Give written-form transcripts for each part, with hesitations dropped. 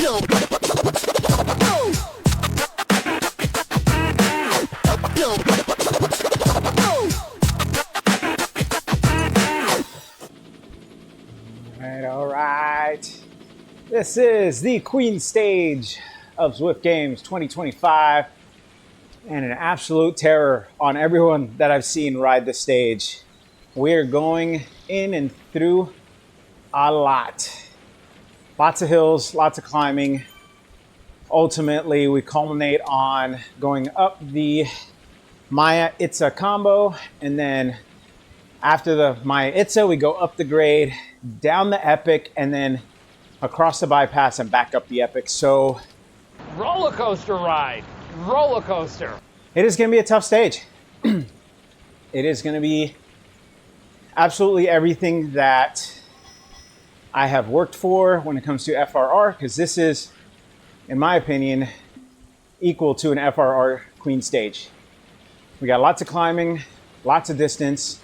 All right. This is the Queen stage of Zwift Games 2025, and an absolute terror on everyone that I've seen ride the stage. We're going in and through a lot. Lots of hills, lots of climbing. Ultimately, we culminate on going up the Maya Itza combo, and then after the Maya Itza, we go up the grade, down the epic, and then across the bypass and back up the epic. So roller coaster ride, roller coaster. It is going to be a tough stage. It is going to be absolutely everything that I have worked for when it comes to FRR, because this is, in my opinion, equal to an FRR Queen stage. We got lots of climbing, lots of distance,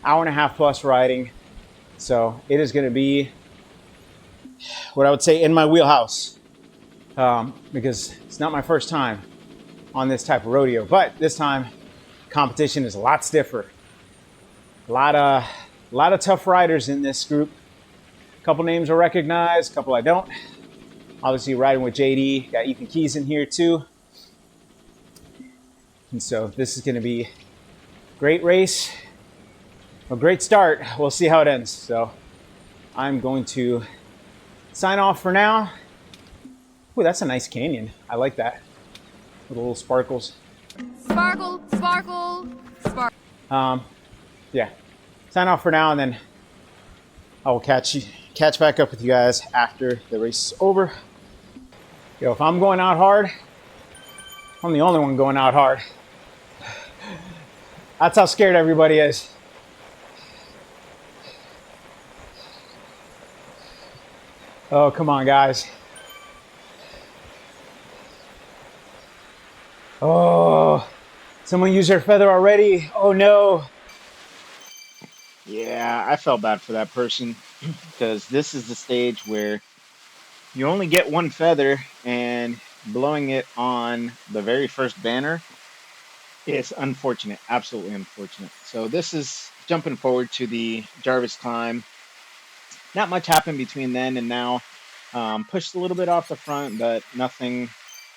hour and a half plus riding. So it is going to be what I would say in my wheelhouse, because it's not my first time on this type of rodeo, but this time competition is a lot stiffer. A lot of tough riders in this group. A couple names are recognized, a couple I don't. Obviously riding with JD, got Ethan Keys in here too. And so this is going to be a great race, a great start. We'll see how it ends. So I'm going to sign off for now. Ooh, that's a nice canyon. I like that. With little sparkles. Sparkle, sparkle, sparkle. Yeah. Sign off for now, and then I will catch back up with you guys after the race is over. Yo, if I'm going out hard, I'm the only one going out hard. That's how scared everybody is. Oh, come on, guys. Oh, someone used their feather already. Oh, no. Yeah, I felt bad for that person because this is the stage where you only get one feather, and blowing it on the very first banner is unfortunate, absolutely unfortunate. So this is jumping forward to the Jarvis climb. Not much happened between then and now. Pushed a little bit off the front, but nothing,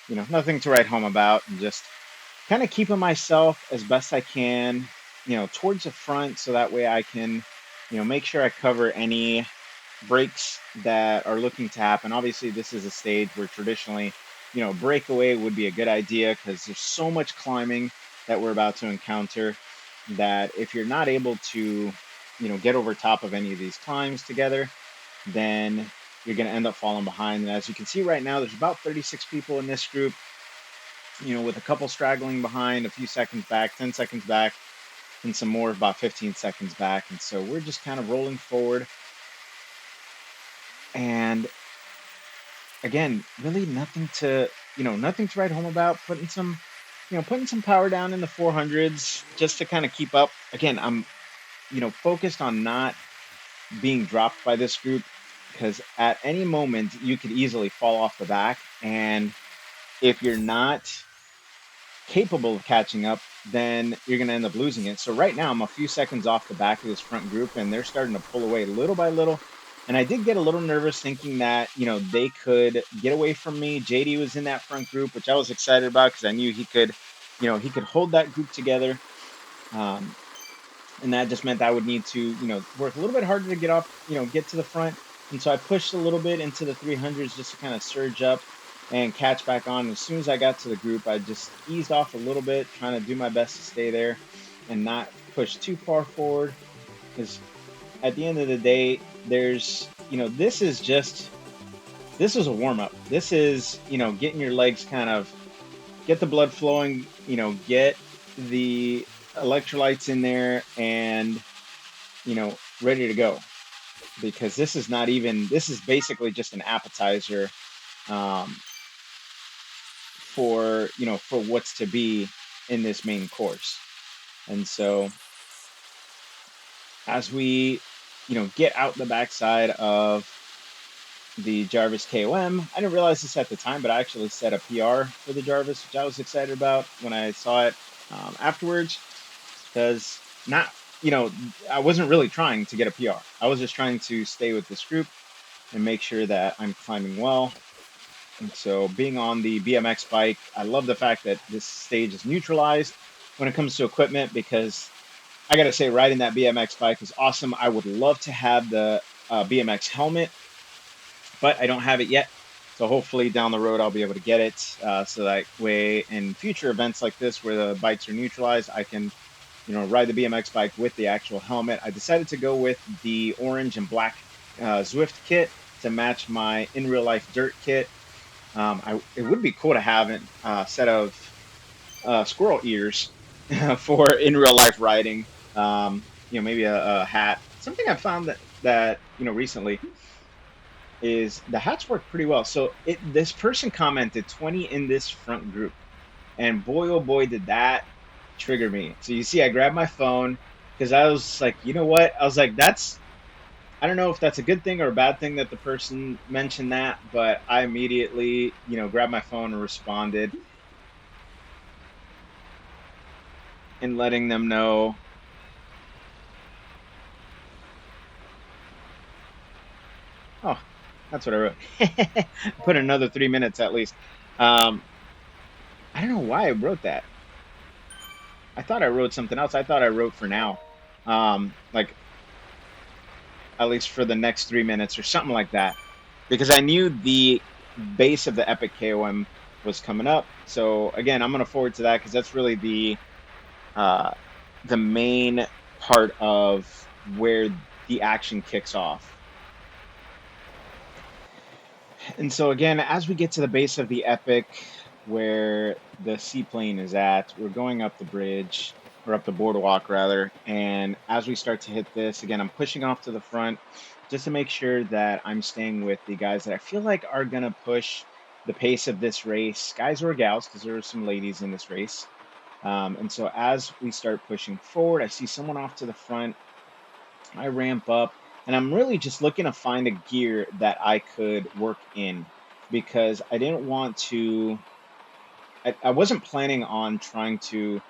nothing to write home about. And just kind of keeping myself as best I can, towards the front, so that way I can, make sure I cover any breaks that are looking to happen. Obviously, this is a stage where traditionally, breakaway would be a good idea, because there's so much climbing that we're about to encounter that if you're not able to, get over top of any of these climbs together, then you're going to end up falling behind. And as you can see right now, there's about 36 people in this group, with a couple straggling behind, a few seconds back, 10 seconds back, and some more about 15 seconds back. And so we're just kind of rolling forward. And again, really nothing to write home about. Putting some power down in the 400s just to kind of keep up. Again, I'm, focused on not being dropped by this group, because at any moment you could easily fall off the back. And if you're not capable of catching up, then you're going to end up losing it. So right now I'm a few seconds off the back of this front group, and they're starting to pull away little by little. And I did get a little nervous thinking that, they could get away from me. JD was in that front group, which I was excited about, because I knew he could hold that group together. And that just meant I would need to, work a little bit harder to get up, get to the front. And so I pushed a little bit into the 300s just to kind of surge up and catch back on. As soon as I got to the group, I just eased off a little bit, trying to do my best to stay there and not push too far forward. Because at the end of the day, there's, this is a warm up. This is, getting your legs get the blood flowing, get the electrolytes in there, and, ready to go. Because this is basically just an appetizer for what's to be in this main course. And so as we get out the backside of the Jarvis KOM. I didn't realize this at the time, but I actually set a PR for the Jarvis, which I was excited about when I saw it afterwards, because not, I wasn't really trying to get a PR. I was just trying to stay with this group and make sure that I'm climbing well. And so being on the BMX bike, I love the fact that this stage is neutralized when it comes to equipment, because I got to say, riding that BMX bike is awesome. I would love to have the BMX helmet, but I don't have it yet. So hopefully down the road I'll be able to get it. So that way, in future events like this where the bikes are neutralized, I can, ride the BMX bike with the actual helmet. I decided to go with the orange and black Zwift kit to match my in real life dirt kit. It would be cool to have a set of squirrel ears for in real life riding. Maybe a hat. Something I found that recently is the hats work pretty well. So this person commented 20 in this front group, and boy oh boy did that trigger me. So you see, I grabbed my phone because I was like, you know what? I was like, I don't know if that's a good thing or a bad thing that the person mentioned that, but I immediately, grabbed my phone and responded and letting them know. Oh, that's what I wrote. Put another 3 minutes at least. Um, I don't know why I wrote that. I thought I wrote something else. I thought I wrote for now. Like at least for the next 3 minutes or something like that. Because I knew the base of the Epic KOM was coming up. So again, I'm gonna forward to that because that's really uh the main part of where the action kicks off. And so again, as we get to the base of the Epic, where the seaplane is at, we're going up the bridge, or up the boardwalk rather. And as we start to hit this, again, I'm pushing off to the front just to make sure that I'm staying with the guys that I feel like are gonna push the pace of this race, guys or gals, because there are some ladies in this race. And so as we start pushing forward, I see someone off to the front. I ramp up, and I'm really just looking to find a gear that I could work in, because I didn't want to, I wasn't planning on trying to,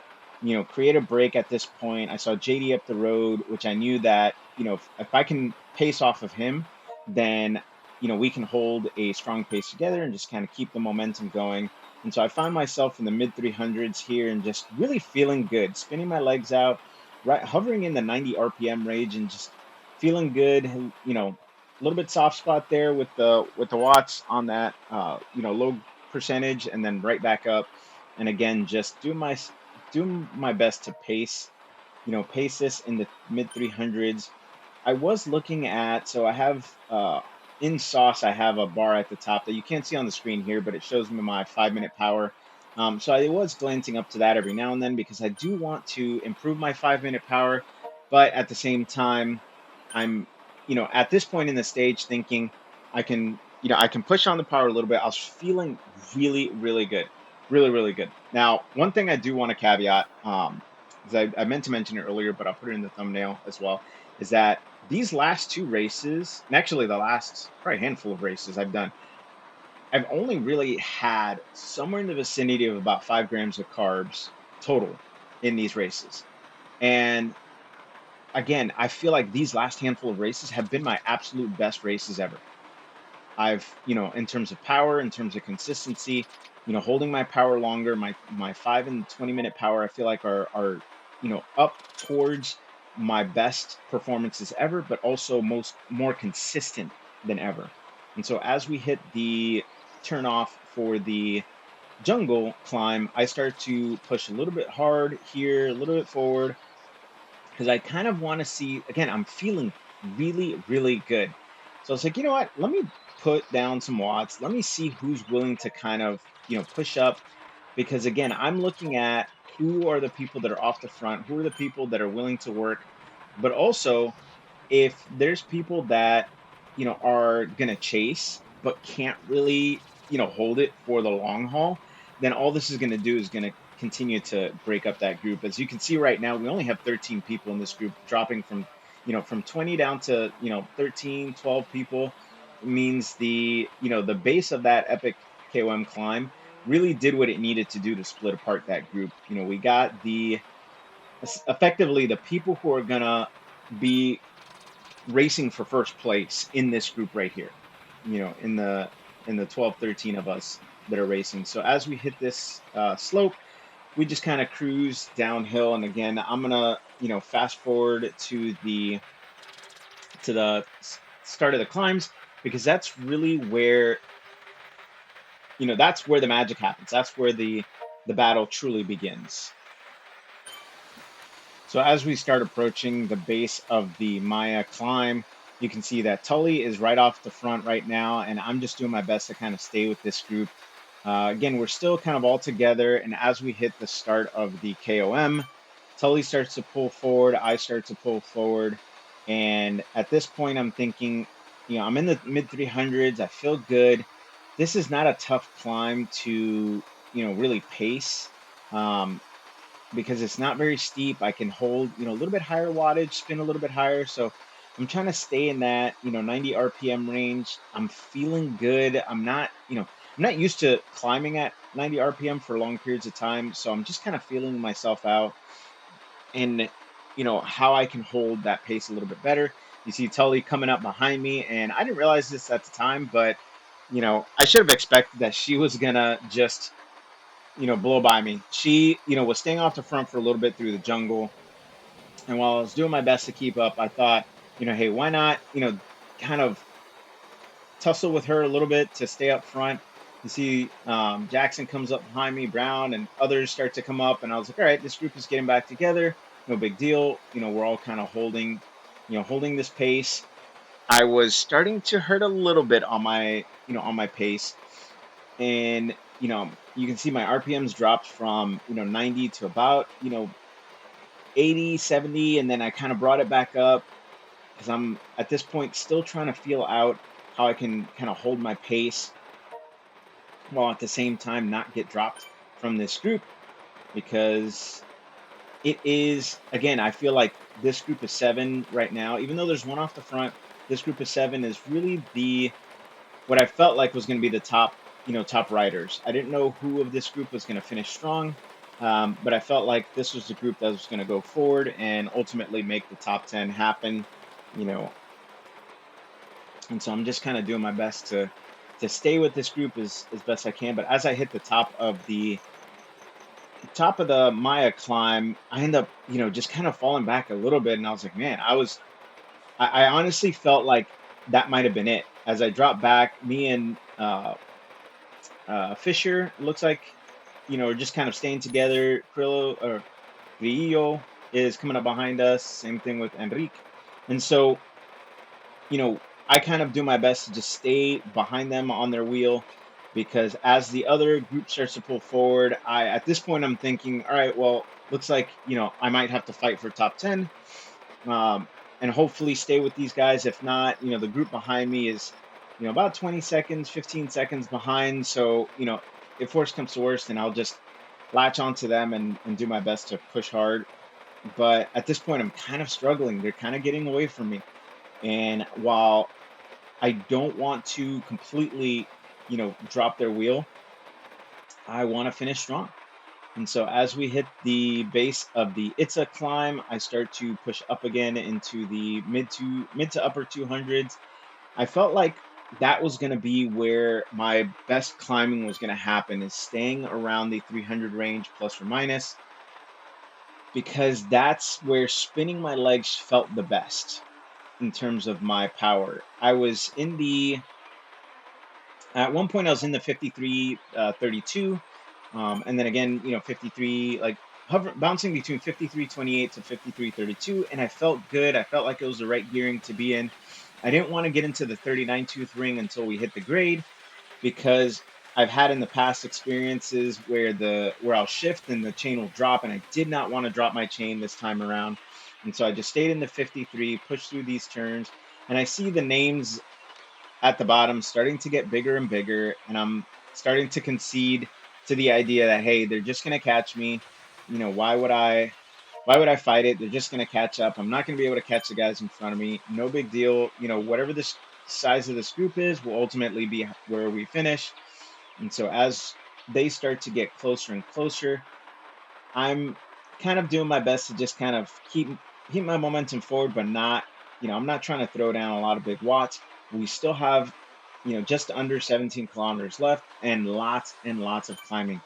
create a break at this point. I saw JD up the road, which I knew that, if I can pace off of him, then, we can hold a strong pace together and just kind of keep the momentum going. And so I found myself in the mid 300s here and just really feeling good, spinning my legs out, right, hovering in the 90 RPM range and just feeling good. A little bit soft spot there with the watts on that, low percentage, and then right back up. And again, just do my best to pace this in the mid 300s. I was looking at, so I have in sauce, I have a bar at the top that you can't see on the screen here, but it shows me my 5 minute power. So I was glancing up to that every now and then because I do want to improve my 5 minute power, but at the same time, I'm, at this point in the stage thinking I can push on the power a little bit. I was feeling really, really good, really, really good. Now, one thing I do want to caveat, 'cause I meant to mention it earlier, but I'll put it in the thumbnail as well, is that these last two races, and actually the last probably handful of races I've done, I've only really had somewhere in the vicinity of about 5 grams of carbs total in these races. And again, I feel like these last handful of races have been my absolute best races ever. I've, in terms of power, in terms of consistency, holding my power longer, my 5 and 20 minute power, I feel like are, up towards my best performances ever, but also more consistent than ever. And so as we hit the turn off for the jungle climb, I start to push a little bit hard here, a little bit forward, because I kind of want to see, again, I'm feeling really, really good. So I was like, you know what? Let me put down some watts. Let me see who's willing to kind of, push up. Because again, I'm looking at who are the people that are off the front, who are the people that are willing to work, but also if there's people that are going to chase but can't really hold it for the long haul, then all this is going to do is going to continue to break up that group. As you can see right now, we only have 13 people in this group, dropping from from 20 down to 13, 12 people. means the base of that epic KOM climb really did what it needed to do to split apart that group. We got effectively the people who are gonna be racing for first place in this group right here. In the 12, 13 of us that are racing. So as we hit this slope, we just kind of cruise downhill. And again, I'm gonna fast forward to the start of the climbs, because that's really where that's where the magic happens. That's where the battle truly begins. So as we start approaching the base of the Maya climb, you can see that Tully is right off the front right now, and I'm just doing my best to kind of stay with this group. Again, we're still kind of all together, and as we hit the start of the KOM, Tully starts to pull forward, I start to pull forward, and at this point, I'm thinking, I'm in the mid 300s, I feel good. This is not a tough climb to, really pace. Because it's not very steep. I can hold, a little bit higher wattage, spin a little bit higher. So I'm trying to stay in that, 90 RPM range. I'm feeling good. I'm not used to climbing at 90 RPM for long periods of time. So I'm just kind of feeling myself out and, how I can hold that pace a little bit better. You see Tully coming up behind me, and I didn't realize this at the time, but, I should have expected that she was gonna just blow by me. She, was staying off the front for a little bit through the jungle. And while I was doing my best to keep up, I thought, hey, why not, kind of tussle with her a little bit to stay up front. You see Jackson comes up behind me, Brown, and others start to come up. And I was like, all right, this group is getting back together. No big deal. We're all kind of holding this pace. I was starting to hurt a little bit on my pace. And you can see my RPMs dropped from 90 to about 80, 70, and then I kind of brought it back up because I'm at this point still trying to feel out how I can kind of hold my pace while at the same time not get dropped from this group, because it is, again, I feel like this group of 7 right now, even though there's one off the front, this group of 7 is really what I felt like was going to be the top riders. I didn't know who of this group was going to finish strong, but I felt like this was the group that was going to go forward and ultimately make the top 10 happen. You know, and so I'm just kind of doing my best to stay with this group as best I can. But as I hit the top of the Maya climb, I end up just kind of falling back a little bit, and I was like, man, I honestly felt like that might have been it. As I dropped back, me and Fisher, looks like, are just kind of staying together. Grillo is coming up behind us. Same thing with Enrique. And so, I kind of do my best to just stay behind them on their wheel, because as the other group starts to pull forward, at this point, I'm thinking, all right, well, looks like, I might have to fight for top 10. And hopefully stay with these guys. If not, the group behind me is, about 20 seconds, 15 seconds behind. So, if worst comes to worst, then I'll just latch onto them and do my best to push hard. But at this point, I'm kind of struggling. They're kind of getting away from me. And while I don't want to completely, drop their wheel, I want to finish strong. And so as we hit the base of the Itza climb, I start to push up again into the mid to upper 200s. I felt like that was going to be where my best climbing was going to happen, is staying around the 300 range plus or minus, because that's where spinning my legs felt the best in terms of my power. At one point I was in the 53 32, and then again 53, like bouncing between 53.28 to 53.32, and I felt good. I felt like it was the right gearing to be in. I didn't want to get into the 39 tooth ring until we hit the grade, because I've had in the past experiences where I'll shift and the chain will drop, and I did not want to drop my chain this time around. And so I just stayed in the 53, pushed through these turns, and I see the names at the bottom starting to get bigger and bigger, and I'm starting to concede to the idea that, hey, they're just going to catch me. Why would I fight it? They're just going to catch up. I'm not going to be able to catch the guys in front of me. No big deal. Whatever this size of this group is will ultimately be where we finish. And so as they start to get closer and closer, I'm kind of doing my best to just kind of keep my momentum forward, but not, I'm not trying to throw down a lot of big watts. We still have, just under 17 kilometers left and lots of climbing.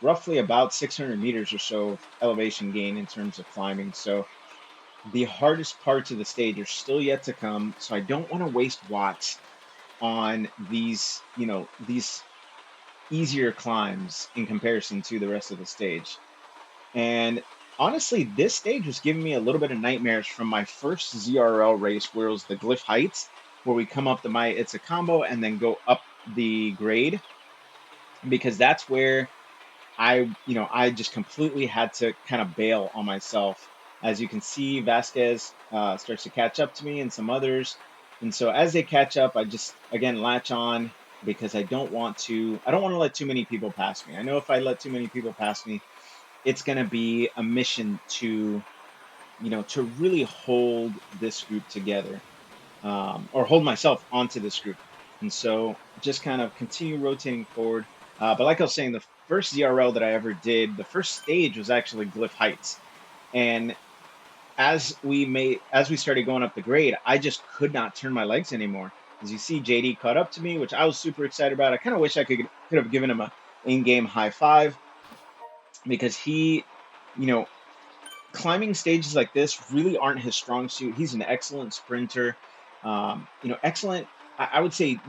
Roughly about 600 meters or so of elevation gain in terms of climbing. So the hardest parts of the stage are still yet to come. So I don't want to waste watts on these easier climbs in comparison to the rest of the stage. And honestly, this stage was giving me a little bit of nightmares from my first ZRL race, where it was the Glyph Heights, where we come up the my Itza combo and then go up the grade, because that's where I just completely had to kind of bail on myself. As you can see, Vasquez starts to catch up to me and some others. And so as they catch up, I just, again, latch on, because I don't want to let too many people pass me. I know if I let too many people pass me, it's going to be a mission to really hold this group together, or hold myself onto this group. And so just kind of continue rotating forward. But like I was saying, the first ZRL that I ever did, the first stage was actually Glyph Heights. And as we started going up the grade, I just could not turn my legs anymore. As you see, JD caught up to me, which I was super excited about. I kind of wish I could have given him a in-game high five, because he, you know, climbing stages like this really aren't his strong suit. He's an excellent sprinter, excellent. I would say,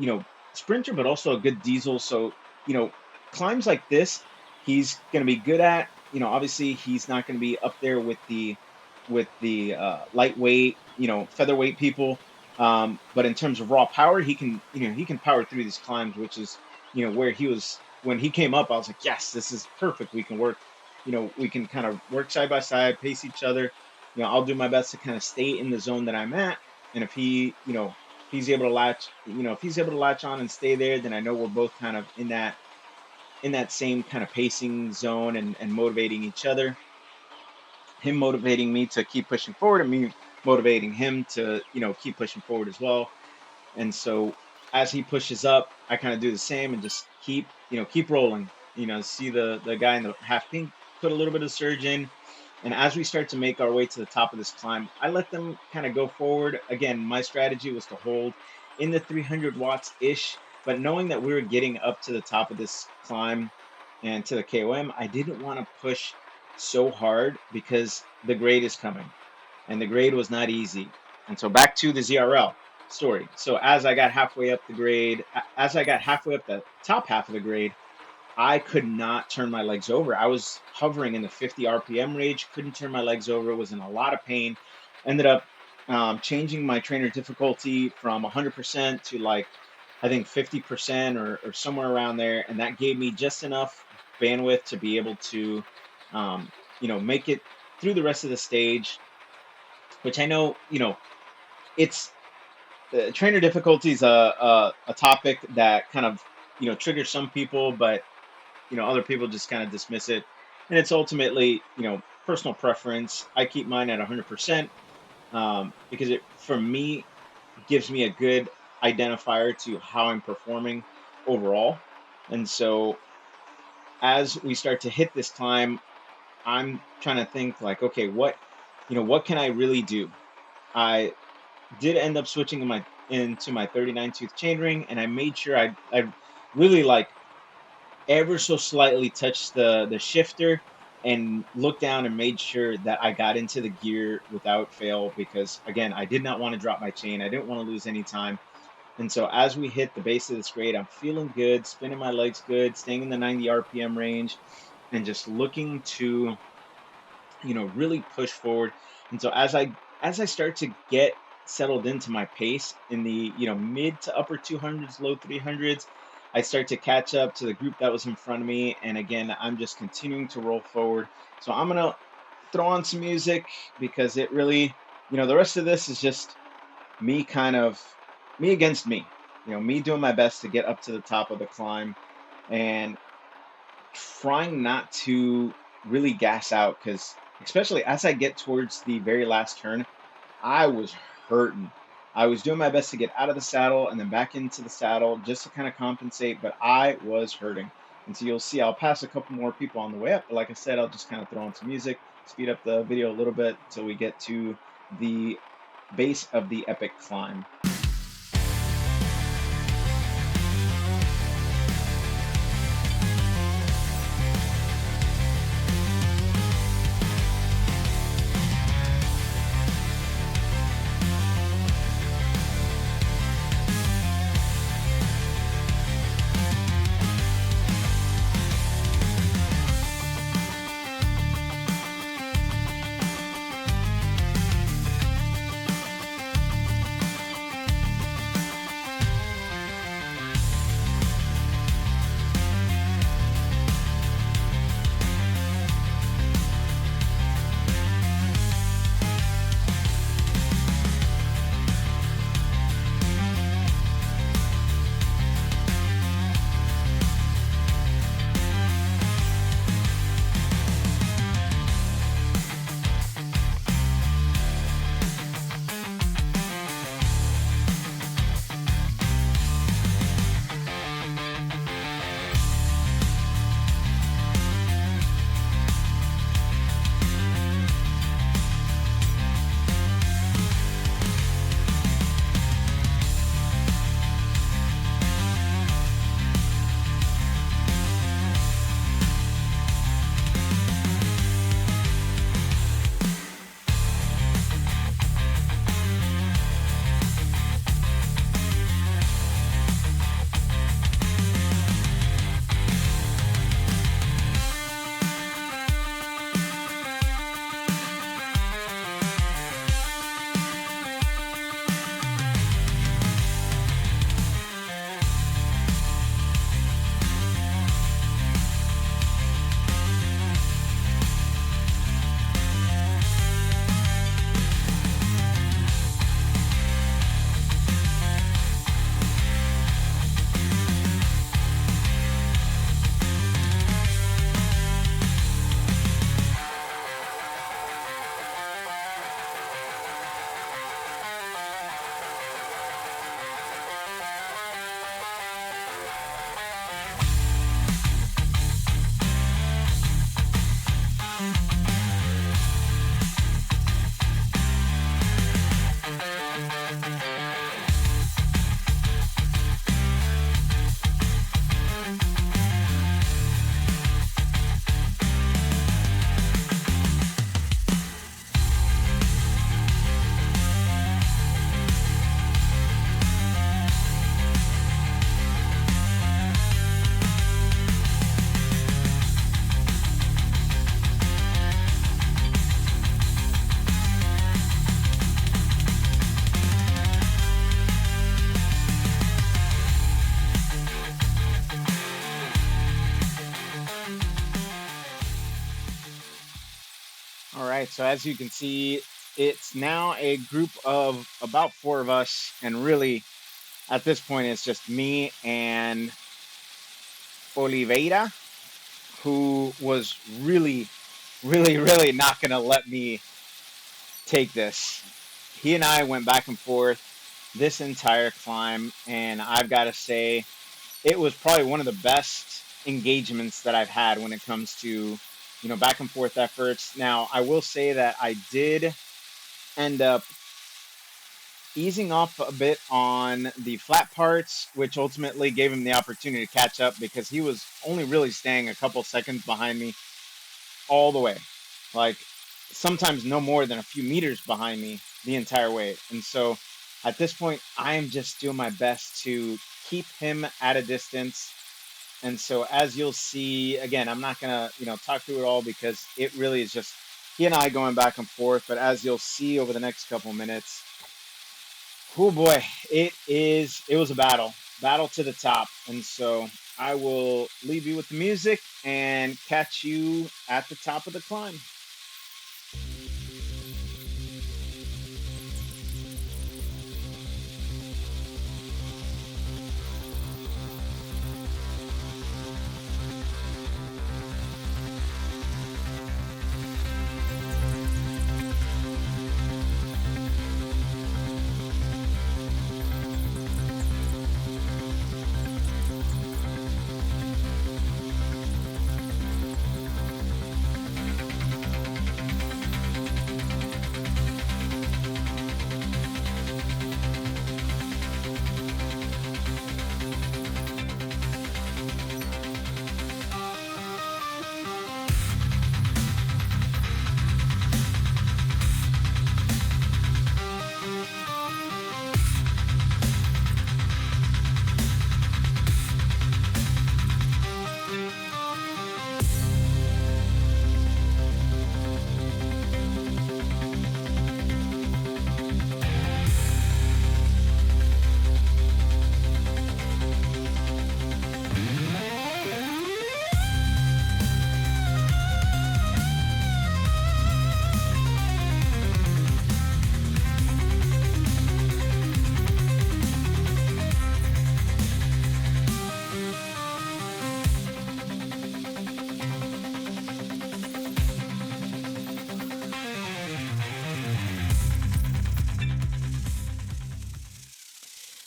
sprinter, but also a good diesel. So, you know, climbs like this, he's going to be good at. Obviously, he's not going to be up there with the lightweight, featherweight people. But in terms of raw power, he can power through these climbs, which is, where he was when he came up. I was like, yes, this is perfect. We can kind of work side by side, pace each other. I'll do my best to kind of stay in the zone that I'm at. And if he's able to latch on and stay there, then I know we're both kind of in that same kind of pacing zone, and motivating each other. Him motivating me to keep pushing forward, and me motivating him to, keep pushing forward as well. And so as he pushes up, I kind of do the same and just keep rolling. See the guy in the half pink put a little bit of surge in. And as we start to make our way to the top of this climb, I let them kind of go forward. Again, my strategy was to hold in the 300 watts ish, but knowing that we were getting up to the top of this climb and to the KOM, I didn't want to push so hard, because the grade is coming, and the grade was not easy. And so back to the ZRL story. So as I got halfway up the top half of the grade, I could not turn my legs over. I was hovering in the 50 RPM range, couldn't turn my legs over, was in a lot of pain. Ended up changing my trainer difficulty from 100% to, like, I think 50%, or somewhere around there. And that gave me just enough bandwidth to be able to, make it through the rest of the stage, which I know, it's trainer difficulty is a topic that kind of, triggers some people, but other people just kind of dismiss it. And it's ultimately, personal preference. I keep mine at 100%, because it, for me, gives me a good identifier to how I'm performing overall. And so as we start to hit this climb, I'm trying to think, like, okay, what can I really do? I did end up switching into my 39 tooth chainring, and I made sure I really, like, ever so slightly touched the shifter, and looked down and made sure that I got into the gear without fail, because again, I did not want to drop my chain. I didn't want to lose any time. And so as we hit the base of this grade, I'm feeling good, spinning my legs good, staying in the 90 RPM range, and just looking to, really push forward. And so as I start to get settled into my pace in the, mid to upper 200s, low 300s, I start to catch up to the group that was in front of me. And again, I'm just continuing to roll forward. So I'm going to throw on some music, because it really, the rest of this is just me against me, me doing my best to get up to the top of the climb, and trying not to really gas out, because especially as I get towards the very last turn, I was hurting. I was doing my best to get out of the saddle and then back into the saddle just to kind of compensate, but I was hurting. And so you'll see I'll pass a couple more people on the way up, but like I said, I'll just kind of throw on some music, speed up the video a little bit until we get to the base of the epic climb. All right, so as you can see, it's now a group of about 4 of us, and really at this point it's just me and Oliveira, who was really not gonna let me take this. He and I went back and forth this entire climb, and I've got to say, it was probably one of the best engagements that I've had when it comes to, back and forth efforts. Now, I will say that I did end up easing off a bit on the flat parts, which ultimately gave him the opportunity to catch up because he was only really staying a couple seconds behind me all the way. Like sometimes no more than a few meters behind me the entire way. And so at this point, I am just doing my best to keep him at a distance. And so as you'll see, again, I'm not going to, talk through it all because it really is just he and I going back and forth. But as you'll see over the next couple minutes, oh boy, it was a battle to the top. And so I will leave you with the music and catch you at the top of the climb.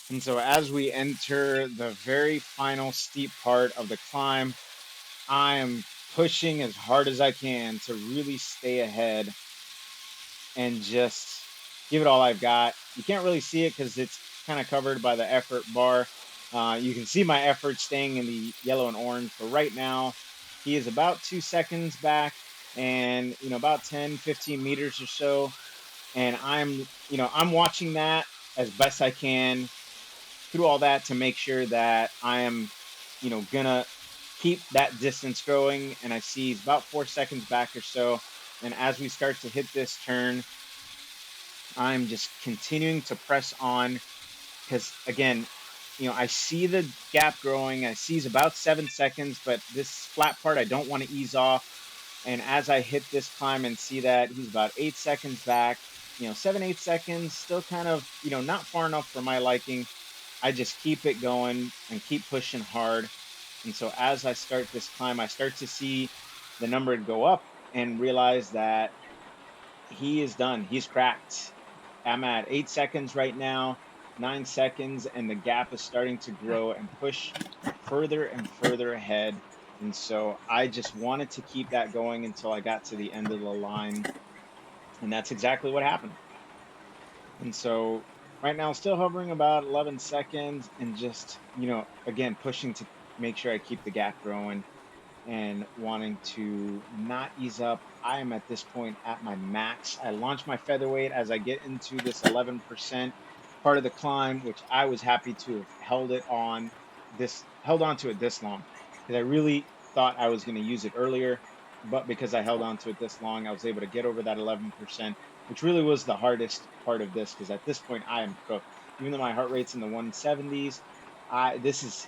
And so as we enter the very final steep part of the climb, I am pushing as hard as I can to really stay ahead and just give it all I've got. You can't really see it because it's kind of covered by the effort bar. You can see my effort staying in the yellow and orange, but right now he is about 2 seconds back and, about 10, 15 meters or so. And I'm watching that as best I can through all that to make sure that I am, gonna keep that distance growing. And I see he's about 4 seconds back or so. And as we start to hit this turn, I'm just continuing to press on because, again, I see the gap growing. I see he's about 7 seconds, but this flat part, I don't want to ease off. And as I hit this climb and see that he's about 8 seconds back, 7, 8 seconds, still kind of, not far enough for my liking. I just keep it going and keep pushing hard. And so as I start this climb, I start to see the number go up and realize that he is done. He's cracked. I'm at 8 seconds right now, 9 seconds, and the gap is starting to grow and push further and further ahead. And so I just wanted to keep that going until I got to the end of the line. And that's exactly what happened. And so right now, still hovering about 11 seconds and just, again, pushing to make sure I keep the gap growing and wanting to not ease up. I am at this point at my max. I launch my featherweight as I get into this 11% part of the climb, which I was happy to have held on to it this long because I really thought I was going to use it earlier. But because I held on to it this long, I was able to get over that 11%, which really was the hardest part of this because at this point I am cooked. Even though my heart rate's in the 170s, this is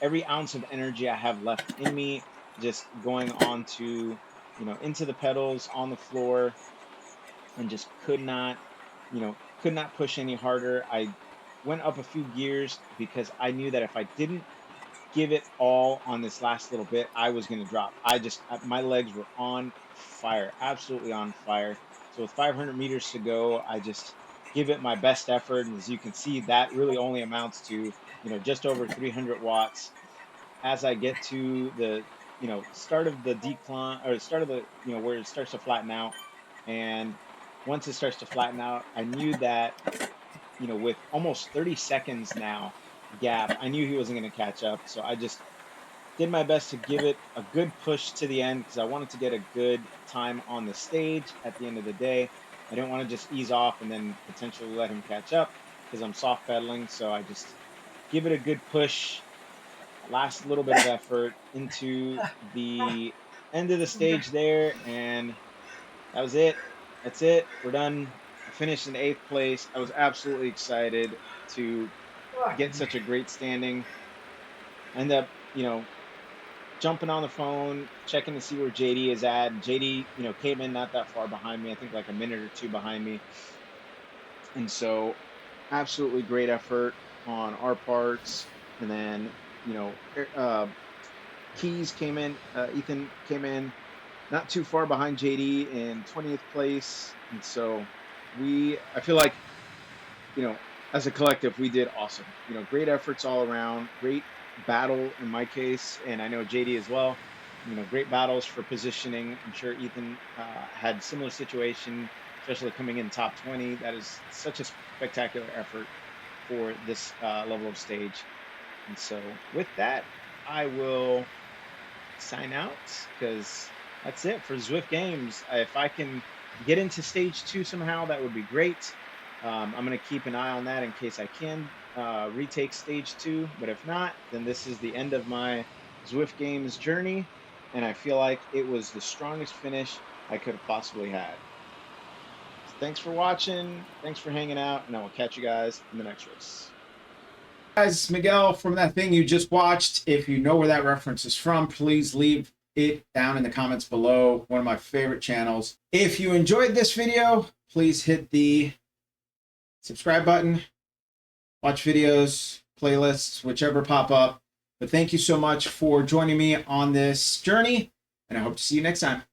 every ounce of energy I have left in me, just going on to, into the pedals on the floor, and just could not push any harder. I went up a few gears because I knew that if I didn't give it all on this last little bit, I was going to drop. My legs were on fire, absolutely on fire. So with 500 meters to go, I just give it my best effort. And as you can see, that really only amounts to, just over 300 watts. As I get to the, start of the decline or start of the, where it starts to flatten out. And once it starts to flatten out, I knew that, with almost 30 seconds now gap, I knew he wasn't going to catch up. So I just did my best to give it a good push to the end because I wanted to get a good time on the stage at the end of the day. I didn't want to just ease off and then potentially let him catch up because I'm soft pedaling. So I just give it a good push, last little bit of effort into the end of the stage there. And that was it. That's it. We're done. I finished in 8th place. I was absolutely excited to get such a great standing. I ended up, jumping on the phone, checking to see where JD is at. And JD, came in not that far behind me. I think like a minute or two behind me. And so absolutely great effort on our parts. And then, Keys came in, Ethan came in not too far behind JD in 20th place. And so I feel like, as a collective, we did awesome. Great efforts all around, great battle in my case, and I know JD as well. Great battles for positioning. I'm sure Ethan had similar situation, especially coming in top 20. That is such a spectacular effort for this level of stage. And so with that, I will sign out because that's it for Zwift Games. If I can get into stage 2 somehow, that would be great. I'm going to keep an eye on that in case I can retake stage 2. But if not, then this is the end of my Zwift Games journey. And I feel like it was the strongest finish I could have possibly had. So thanks for watching. Thanks for hanging out. And I will catch you guys in the next race. Guys, Miguel, from that thing you just watched, if you know where that reference is from, please leave it down in the comments below. One of my favorite channels. If you enjoyed this video, please hit the subscribe button, watch videos, playlists, whichever pop up. But thank you so much for joining me on this journey, and I hope to see you next time.